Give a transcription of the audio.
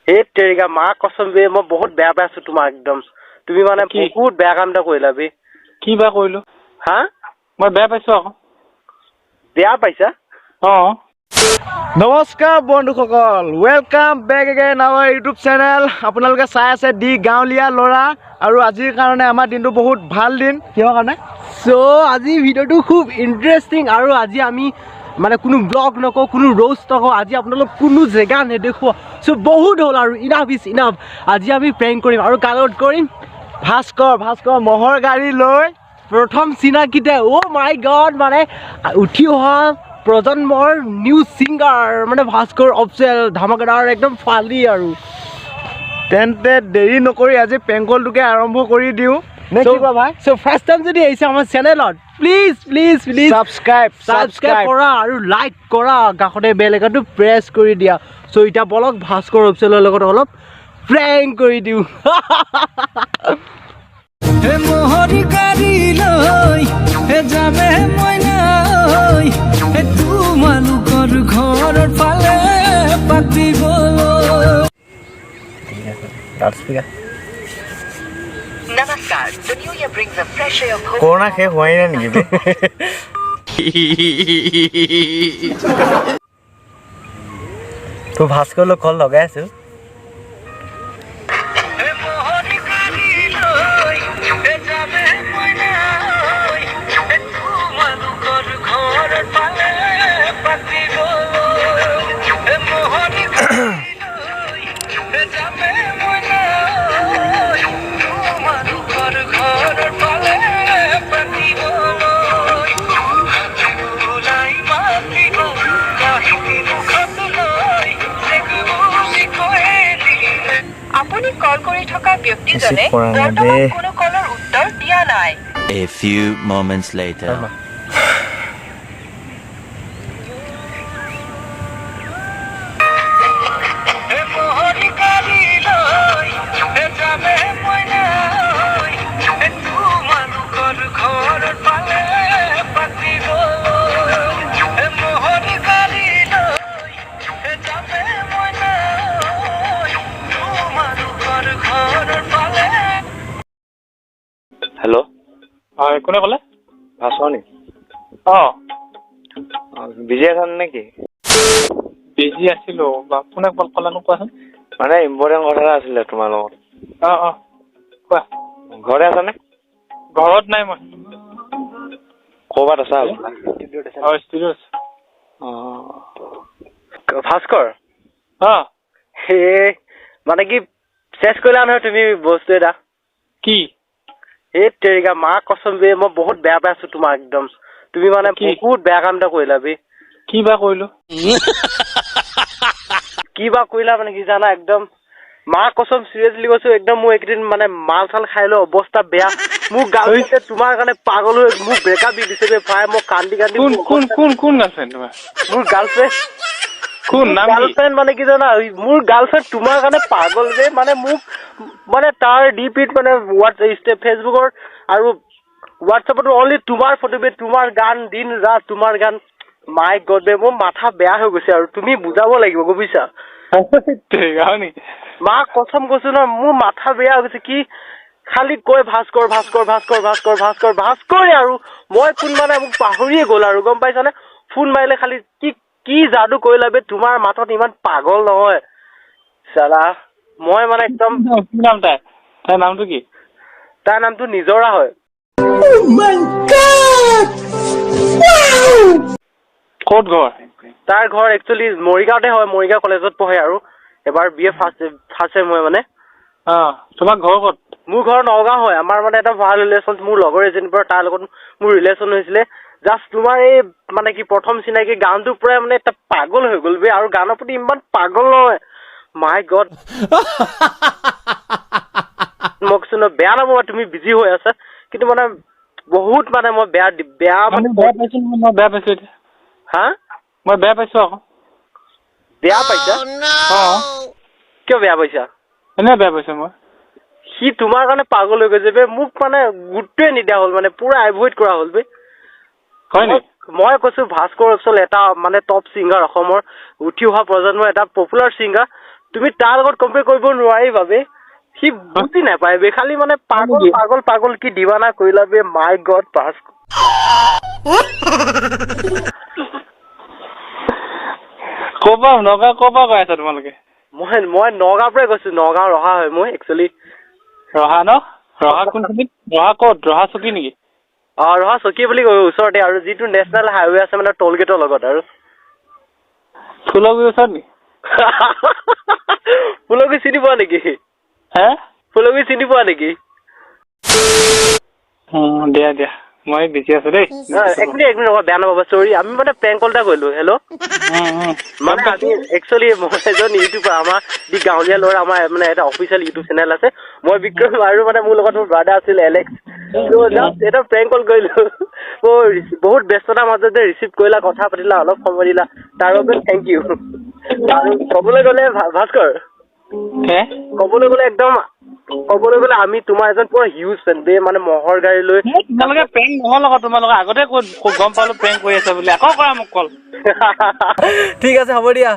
এই তেৰিকা মা কসম বে মই বহুত বেয়া পাইছো তোমাক একদম তুমি মানে বহুত বেয়া কাম এটা কৰিলা বে কি বা কৰিলো হা মই বেয়া পাইছো আকৌ বেয়া পাইছা নমস্কাৰ বন্ধুসকল welcome back again our YouTube channel আপোনালোকে চাই আছে দি গাঁৱলীয়া ল'ৰা আৰু আজিৰ কাৰণে আমাৰ দিনটো বহুত ভাল দিন কিহৰ কাৰণে সো আজি ভিডিওটো খুব ইন্টাৰেষ্টিং আৰু আজি আমি মানে কোনো ব্লগ নকওঁ কোনো ৰোষ্ট নকওঁ আজি আপোনালোক কোনো জেগা নেদেখুৱা সো বহুত হ'ল আৰু ইনাফ ইজ ইনাফ আজি আমি প্ৰেংক কৰিম আৰু কালত কৰিম ভাস্কৰ মহৰ গাড়ী লৈ প্ৰথম চিনাকিতে অ' মাই গড মানে উঠি অহা প্ৰজন্মৰ নিউ ছিংগাৰ মানে ভাস্কৰ অফিচিয়েল ধামাকাদাৰ একদম ফালি আৰু তেন্তে দেৰি নকৰি আজি পেংকলটোকে আৰম্ভ কৰি দিওঁ নে কি কোৱা ভাই সো ফাৰ্ষ্ট টাইম যদি আহিছে আমাৰ চেনেলত প্লিজ ছাবস্ক্ৰাইব কৰা আৰু লাইক কৰা কাষতে বেল আইকনটো প্ৰেছ কৰি দিয়া সো এতিয়া বলক ভাস্কৰ অফিচিয়েলৰ লগত অলপ প্ৰেংক কৰি দিওঁ হে মোহৰি গাড়ী লৈ হে যাবে মইনা হে তোমালোকৰ ঘৰৰ ফালে পাতিব Namaskar. The new year brings a fresh ray of hope. Corona শেষ হোৱাই নাই নেকি বে তো ভাস্কৰলৈ কল লগাই আছো হে মোহৰি গাড়ী লৈ হে যাবে মইনা হে তোমালোকৰ ঘৰৰ ফালে পাতিব হে মোহৰি গাড়ী লৈ হে যাবে মইনা তোমালোকৰ ঘৰৰ ফালে পাতিব ওলাই মাতিব কাহিনী মুখত লৈ বুলি কয় দিলে আপুনি কল কৰি থকা ব্যক্তিজনে ৰিচিভ কৰা নাই বৰ্তমান দেই। কোনো কলৰ উত্তৰ দিয়া নাই। A few moments later. হে মোহৰি গাড়ী লৈ হে যাবে মইনা হে তোমালোকৰ ঘৰৰ ফালে পাতিব হে মোহৰি গাড়ী লৈ হে যাবে মইনা তোমালোকৰ ঘৰৰ ফালে হেল্ল' হয় কোনে ক'লে ভাস্কৰ নি অঁ বিজি আছা নেকি বিজি আছিলো বা কোনে কল ক'লানো কোৱাচোন মানে ইম্পৰ্টেণ্ট কথা এটা আছিলে তোমাৰ লগত অঁ কোৱা ঘৰতে আছানে ঘৰত নাই মই ক'ৰবাত আছা ষ্টুডিঅ'ত ভাস্কৰ অঁ এই মানে কি চেছ কৰিলা নহয় তুমি বস্তু এটা কি এই তেৰিকা মা কসম বে মই বহুত বেয়া পাইছো তোমাক একদম তুমি মানে কি? বহুত বেয়া কাম এটা কৰিলা বে কি বা কৰিলো কি বা কৰিলা মানে কি জানা একদম মা কসম চিৰিয়াছলি কৈছো একদম মোৰ এইকেইদিন মানে মাল চাল খাই লৈ অৱস্থা বেয়া মোৰ গাৰ্লফ্ৰেণ্ডে তোমাৰ কাৰণে পাগল হৈ মোক ব্ৰেকআপ দি দিছে বে ভাই মই কান্দি কোন কোন কোন কোন গাৰ্লফ্ৰেণ্ড তোমাৰ মোৰ গাৰ্লফ্ৰেণ্ড কোন নাম কি গাৰ্লফ্ৰেণ্ড মানে কি জানা মোৰ গাৰ্লফ্ৰেণ্ড তোমাৰ কাৰণে পাগল বে মানে মোক মানে তাৰ ডিপিত মানে ফেচবুকৰ আৰু হোৱাটছএপত অনলি তোমাৰ ফটো বে তোমাৰ গান দিন ৰাত তোমাৰ গান মাই গড বে মোৰ মাথা বেয়া হৈ গৈছে আৰু তুমি বুজাব লাগিব গম পাইছা হয় নেকি মা কসম কৈছো ন মোৰ মাথা বেয়া হৈ গৈছে কি খালি কৈ ভাস্কৰ আৰু মই কোন মানে মোক পাহৰিয়ে গ'ল আৰু গম পাইছানে ফোন মাৰিলে খালি কি যাদু কৰিলা বে তোমাৰ মাথাত ইমান পাগল নহয় চালা মই মানে একদম কি নাম তাইৰ নামটো কি তাৰ নামটো নিজৰা হয় ক'ত ঘৰ তাৰ ঘৰ একচুৱেলি মৰিগাঁৱতে হয় মৰিগাঁও কলেজত পঢ়ে আৰু এবাৰ BA ফাৰ্ষ্ট চেম মই মানে অঁ তোমাৰ ঘৰ ক'ত মোৰ ঘৰ নগাঁও হয় আমাৰ মানে এটা ভাল ৰিলেশ্যন মোৰ লগৰ এজনীৰ পৰা তাৰ লগত মোৰ ৰিলেশ্যন হৈছিলে জাষ্ট তোমাৰ এই মানে কি প্ৰথম চিনাকি গানটো পুৰা মানে এটা পাগল হৈ গ'ল বে আৰু গানৰ প্ৰতি ইমান পাগল নহয় মাই গড মোক কৈছো ন বেয়া নাপাবা তুমি বিজি হৈ আছা কিন্তু মানে বহুত মানে মই বেয়া মানে বেয়া পাইছো মই বেয়া পাইছো এতিয়া হা মই বেয়া পাইছো আকৌ বেয়া পাইছা অঁ কিয় বেয়া পাইছা এনে বেয়া পাইছো মই সি তোমাৰ কাৰণে পাগল হৈ গৈছে বে মোক মানে গুৰুত্বই নিদিয়া হ'ল মানে পুৰা এভইড কৰা হ'ল বে হয় নি মই কৈছো ভাস্কৰ অফিচিয়েল এটা মানে টপ ছিংগাৰ অসমৰ উঠি অহা প্ৰজন্মৰ এটা পপুলাৰ ছিংগাৰ তুমি তাৰ লগত কম্পেয়াৰ কৰিব নোৱাৰিবা বে সি বুজি নাপায় বে খালি মানে পাগল পাগল পাগল কি দিৱানা কৰিলা বে মাই গড পাছ ক'পা নগা ক'পা কৈ আছা তোমালোকে মই নগাঁৱৰ পৰাই কৈছো নগাঁও ৰহা হয় মই একচুৱেলি ৰহা ন ৰহা কোনখিনিত ৰহা ক'ত ৰহা চকী নেকি ৰহা চকী বুলি কয় ওচৰতে আৰু যিটো নেশ্যনেল হাইৱে আছে মানে টোল গেটৰ লগত আৰু ফুলগুৰি ওচৰত নেকি ফুলগুৰি চিনি পোৱা নেকি হে ফুলগুৰি চিনি পোৱা নেকি দিয়া দিয়া মই বিজি আছো দেই এক মিনিট বেয়া নাপাবা চৰি আমি মানে প্ৰেংক কল এটা কৰিলো হেল্ল' মানে আমি একচুৱেলি মই এজন ইউটিউবাৰ আমাৰ দি গাঁৱলীয়া ল'ৰা আমাৰ মানে এটা অফিচিয়েল ইউটিউব চেনেল আছে মই বিক্ৰম আৰু মানে মোৰ লগত মোৰ ব্ৰাদাৰ আছিল এলেক্স জাষ্ট এটা প্ৰেংক কল কৰিলো বহুত ব্যস্ততাৰ মাজত যে ৰিচিভ কৰিলা কথা পাতিলা অলপ সময় দিলা তাৰ বাবে থেংক ইউ আৰু ক'বলৈ গ'লে ভাস্কৰ ক'বলৈ গ'লে আমি তোমাৰ এজন পুৰা হিউজ ফেন বে মানে মহৰ গাড়ী লৈ তোমালোকে প্ৰেংক নহ'ল আকৌ তোমালোকে আগতে গম পালো প্ৰেংক কৰি আছে বুলি আকৌ কৰা মোক কল ঠিক আছে হ'ব দিয়া